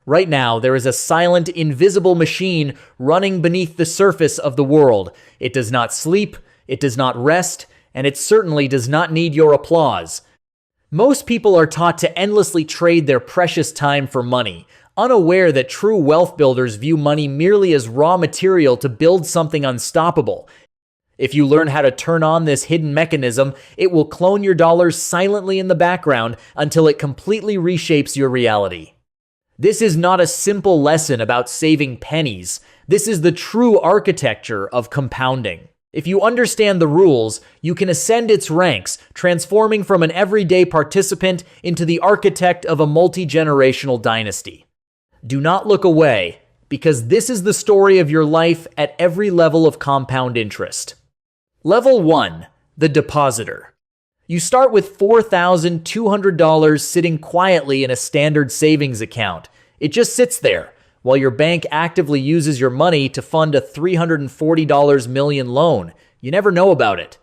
Right now, there is a silent, invisible machine running beneath the surface of the world. It does not sleep, it does not rest, and it certainly does not need your applause. Most people are taught to endlessly trade their precious time for money, unaware that true wealth builders view money merely as raw material to build something unstoppable. If you learn how to turn on this hidden mechanism, it will clone your dollars silently in the background until it completely reshapes your reality. This is not a simple lesson about saving pennies. This is the true architecture of compounding. If you understand the rules, you can ascend its ranks, transforming from an everyday participant into the architect of a multi-generational dynasty. Do not look away, because this is the story of your life at every level of compound interest. Level 1. The depositor. You start with $4,200 sitting quietly in a standard savings account. It just sits there, while your bank actively uses your money to fund a $340 million loan. You never know about it.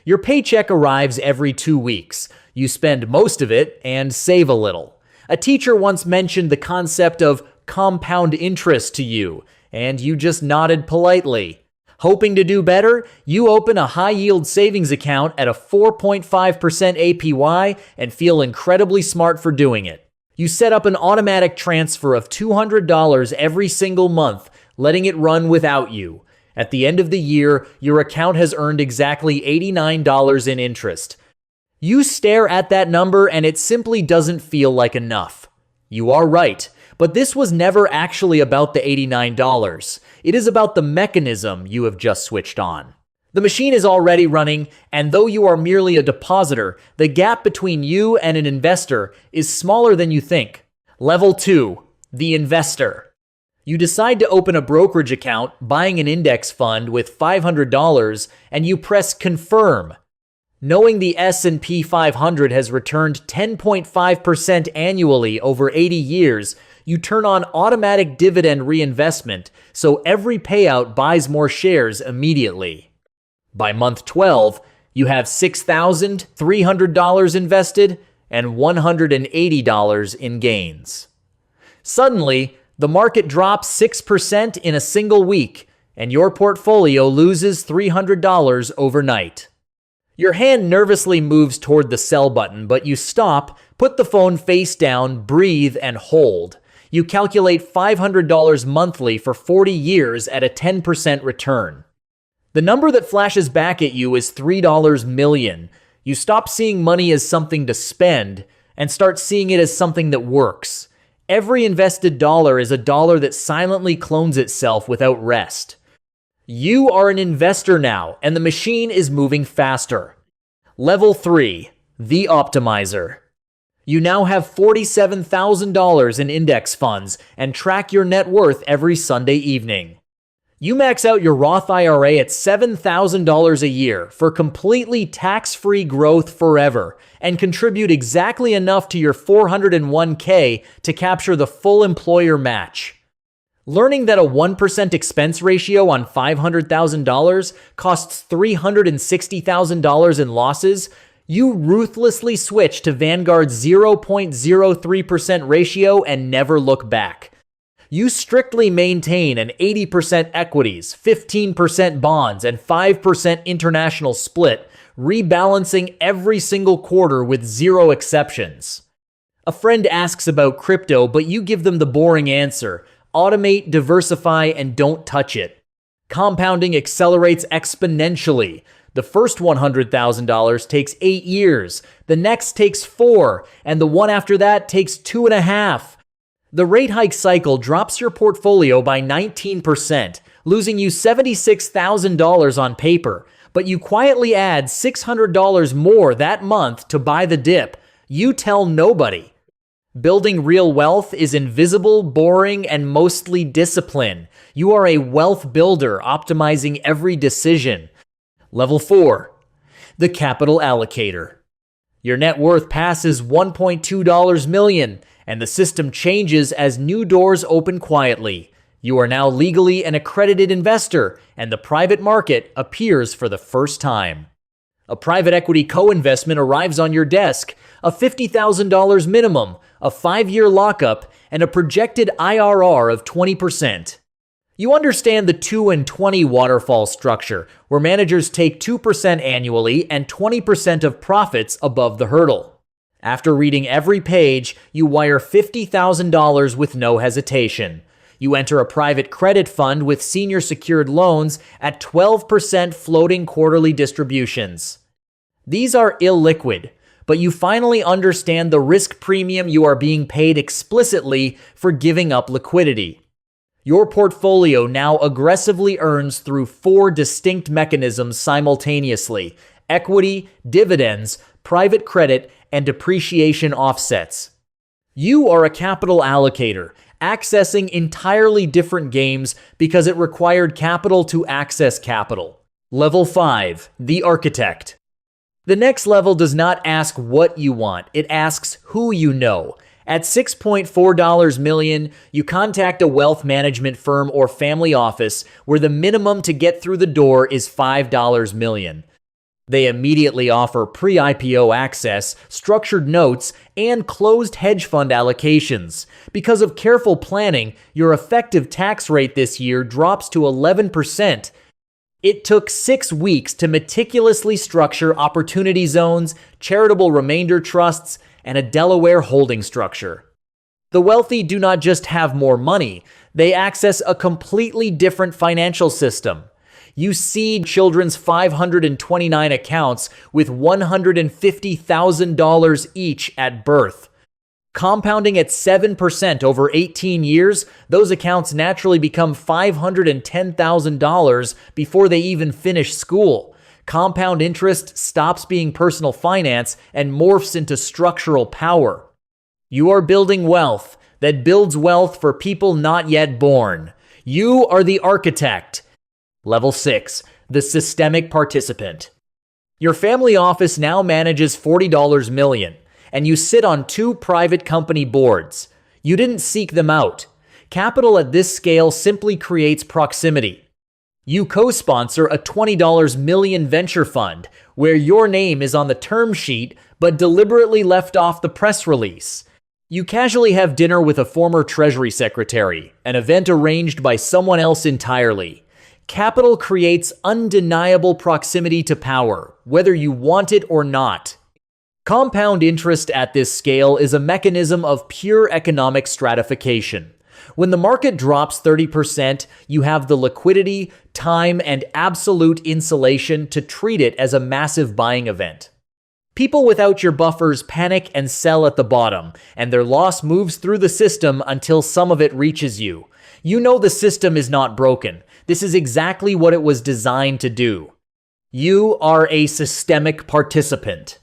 Your paycheck arrives every 2 weeks. You spend most of it and save a little. A teacher once mentioned the concept of compound interest to you, and you just nodded politely. Hoping to do better, you open a high-yield savings account at a 4.5% APY and feel incredibly smart for doing it. You set up an automatic transfer of $200 every single month, letting it run without you. At the end of the year, your account has earned exactly $89 in interest. You stare at that number and it simply doesn't feel like enough. You are right, but this was never actually about the $89. It is about the mechanism you have just switched on. The machine is already running, and though you are merely a depositor, the gap between you and an investor is smaller than you think. Level 2. The investor. You decide to open a brokerage account, buying an index fund with $500, and you press confirm. Knowing the S&P 500 has returned 10.5% annually over 80 years, you turn on automatic dividend reinvestment, so every payout buys more shares immediately. By month 12, you have $6,300 invested and $180 in gains. Suddenly, the market drops 6% in a single week, and your portfolio loses $300 overnight. Your hand nervously moves toward the sell button, but you stop, put the phone face down, breathe, and hold. You calculate $500 monthly for 40 years at a 10% return. The number that flashes back at you is $3 million. You stop seeing money as something to spend and start seeing it as something that works. Every invested dollar is a dollar that silently clones itself without rest. You are an investor now, and the machine is moving faster. Level 3. The optimizer. You now have $47,000 in index funds and track your net worth every Sunday evening. You max out your Roth IRA at $7,000 a year for completely tax-free growth forever and contribute exactly enough to your 401k to capture the full employer match. Learning that a 1% expense ratio on $500,000 costs $360,000 in losses, you ruthlessly switch to Vanguard's 0.03% ratio and never look back. You strictly maintain an 80% equities, 15% bonds, and 5% international split, rebalancing every single quarter with zero exceptions. A friend asks about crypto, but you give them the boring answer: automate, diversify, and don't touch it. Compounding accelerates exponentially. The first $100,000 takes 8 years, the next takes 4, and the one after that takes 2.5. The rate hike cycle drops your portfolio by 19%, losing you $76,000 on paper, but you quietly add $600 more that month to buy the dip. You tell nobody. Building real wealth is invisible, boring, and mostly discipline. You are a wealth builder, optimizing every decision. Level 4. The capital allocator. Your net worth passes $1.2 million, and the system changes as new doors open quietly. You are now legally an accredited investor, and the private market appears for the first time. A private equity co-investment arrives on your desk, a $50,000 minimum, a 5-year lockup, and a projected IRR of 20%. You understand the 2 and 20 waterfall structure, where managers take 2% annually and 20% of profits above the hurdle. After reading every page, you wire $50,000 with no hesitation. You enter a private credit fund with senior secured loans at 12% floating quarterly distributions. These are illiquid, but you finally understand the risk premium you are being paid explicitly for giving up liquidity. Your portfolio now aggressively earns through 4 distinct mechanisms simultaneously: equity, dividends, private credit, and depreciation offsets. You are a capital allocator, accessing entirely different games because it required capital to access capital. Level 5, the architect. The next level does not ask what you want, it asks who you know. At $6.4 million, you contact a wealth management firm or family office where the minimum to get through the door is $5 million. They immediately offer pre-IPO access, structured notes, and closed hedge fund allocations. Because of careful planning, your effective tax rate this year drops to 11%. It took 6 weeks to meticulously structure opportunity zones, charitable remainder trusts, and a Delaware holding structure. The wealthy do not just have more money, they access a completely different financial system. You seed children's 529 accounts with $150,000 each at birth. Compounding at 7% over 18 years, those accounts naturally become $510,000 before they even finish school. Compound interest stops being personal finance and morphs into structural power. You are building wealth that builds wealth for people not yet born. You are the architect. Level 6, the systemic participant. Your family office now manages $40 million, and you sit on 2 private company boards. You didn't seek them out. Capital at this scale simply creates proximity. You co-sponsor a $20 million venture fund, where your name is on the term sheet but deliberately left off the press release. You casually have dinner with a former Treasury Secretary, an event arranged by someone else entirely. Capital creates undeniable proximity to power, whether you want it or not. Compound interest at this scale is a mechanism of pure economic stratification. When the market drops 30%, you have the liquidity, time, and absolute insulation to treat it as a massive buying event. People without your buffers panic and sell at the bottom, and their loss moves through the system until some of it reaches you. You know the system is not broken. This is exactly what it was designed to do. You are a systemic participant.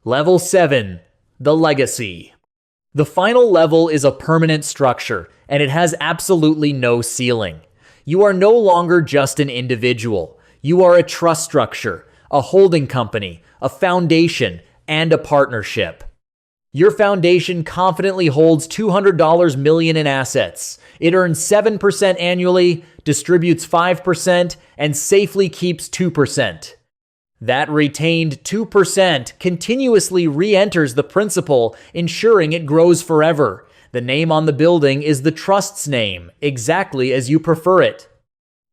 Level 7, the legacy. The final level is a permanent structure, and it has absolutely no ceiling. You are no longer just an individual. You are a trust structure, a holding company, a foundation, and a partnership. Your foundation confidently holds $200 million in assets. It earns 7% annually, distributes 5%, and safely keeps 2%. That retained 2% continuously re-enters the principal, ensuring it grows forever. The name on the building is the trust's name, exactly as you prefer it.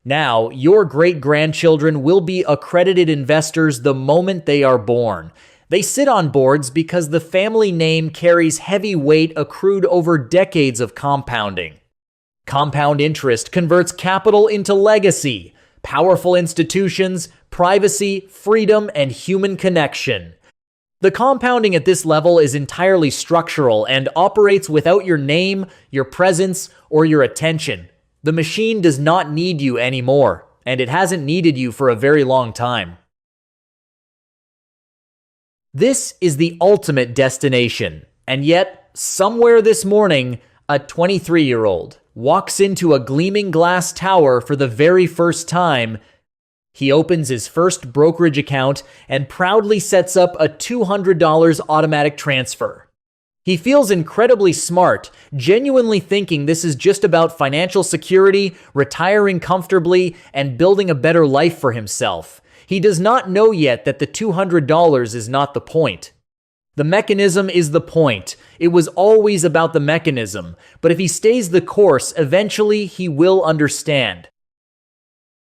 Now, your great-grandchildren will be accredited investors the moment they are born. They sit on boards because the family name carries heavy weight accrued over decades of compounding. Compound interest converts capital into legacy, powerful institutions, privacy, freedom, and human connection. The compounding at this level is entirely structural and operates without your name, your presence, or your attention. The machine does not need you anymore, and it hasn't needed you for a very long time. This is the ultimate destination, and yet, somewhere this morning, a 23-year-old walks into a gleaming glass tower for the very first time. He opens his first brokerage account and proudly sets up a $200 automatic transfer. He feels incredibly smart, genuinely thinking this is just about financial security, retiring comfortably, and building a better life for himself. He does not know yet that the $200 is not the point. The mechanism is the point. It was always about the mechanism, but if he stays the course, eventually he will understand.